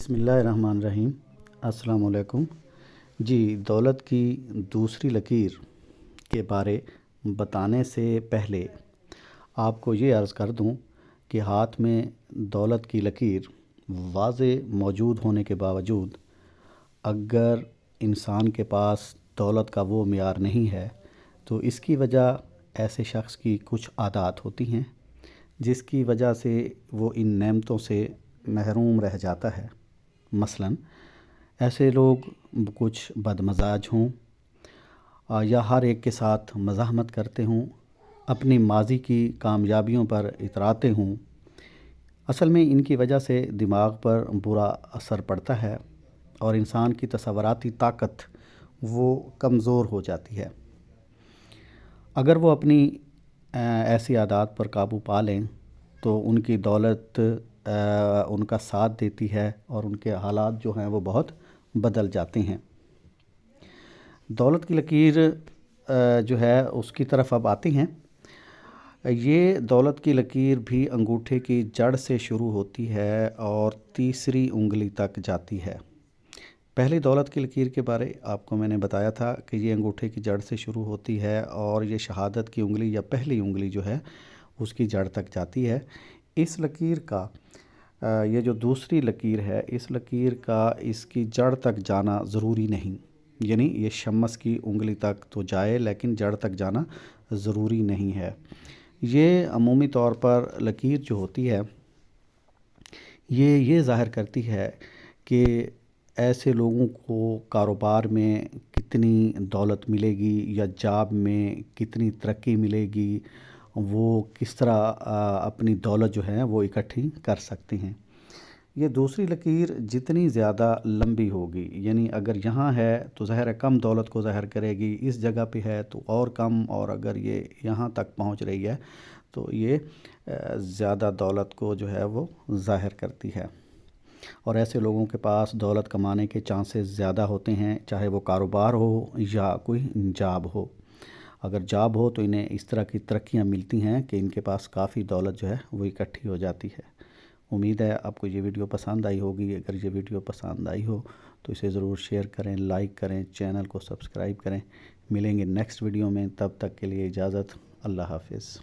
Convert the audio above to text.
بسم اللہ الرحمن الرحیم۔ السلام علیکم جی۔ دولت کی دوسری لکیر کے بارے بتانے سے پہلے آپ کو یہ عرض کر دوں کہ ہاتھ میں دولت کی لکیر واضح موجود ہونے کے باوجود اگر انسان کے پاس دولت کا وہ معیار نہیں ہے تو اس کی وجہ ایسے شخص کی کچھ عادات ہوتی ہیں جس کی وجہ سے وہ ان نعمتوں سے محروم رہ جاتا ہے۔ مثلاً ایسے لوگ کچھ بد مزاج ہوں یا ہر ایک کے ساتھ مزاحمت کرتے ہوں، اپنی ماضی کی کامیابیوں پر اتراتے ہوں۔ اصل میں ان کی وجہ سے دماغ پر برا اثر پڑتا ہے اور انسان کی تصوراتی طاقت وہ کمزور ہو جاتی ہے۔ اگر وہ اپنی ایسی عادات پر قابو پا لیں تو ان کی دولت ان کا ساتھ دیتی ہے اور ان کے حالات جو ہیں وہ بہت بدل جاتے ہیں۔ دولت کی لکیر جو ہے اس کی طرف اب آتی ہیں۔ یہ دولت کی لکیر بھی انگوٹھے کی جڑ سے شروع ہوتی ہے اور تیسری انگلی تک جاتی ہے۔ پہلی دولت کی لکیر کے بارے آپ کو میں نے بتایا تھا کہ یہ انگوٹھے کی جڑ سے شروع ہوتی ہے اور یہ شہادت کی انگلی یا پہلی انگلی جو ہے اس کی جڑ تک جاتی ہے۔ اس لکیر کا یہ جو دوسری لکیر ہے، اس لکیر کا اس کی جڑ تک جانا ضروری نہیں، یعنی یہ شمس کی انگلی تک تو جائے لیکن جڑ تک جانا ضروری نہیں ہے۔ یہ عمومی طور پر لکیر جو ہوتی ہے یہ ظاہر کرتی ہے کہ ایسے لوگوں کو کاروبار میں کتنی دولت ملے گی یا جاب میں کتنی ترقی ملے گی، وہ کس طرح اپنی دولت جو ہے وہ اکٹھی کر سکتے ہیں۔ یہ دوسری لکیر جتنی زیادہ لمبی ہوگی، یعنی اگر یہاں ہے تو ظاہر ہے کم دولت کو ظاہر کرے گی، اس جگہ پہ ہے تو اور کم، اور اگر یہ یہاں تک پہنچ رہی ہے تو یہ زیادہ دولت کو جو ہے وہ ظاہر کرتی ہے۔ اور ایسے لوگوں کے پاس دولت کمانے کے چانسز زیادہ ہوتے ہیں، چاہے وہ کاروبار ہو یا کوئی جاب ہو۔ اگر جاب ہو تو انہیں اس طرح کی ترقیاں ملتی ہیں کہ ان کے پاس کافی دولت جو ہے وہ اکٹھی ہو جاتی ہے۔ امید ہے آپ کو یہ ویڈیو پسند آئی ہوگی۔ اگر یہ ویڈیو پسند آئی ہو تو اسے ضرور شیئر کریں، لائک کریں، چینل کو سبسکرائب کریں۔ ملیں گے نیکسٹ ویڈیو میں، تب تک کے لیے اجازت، اللہ حافظ۔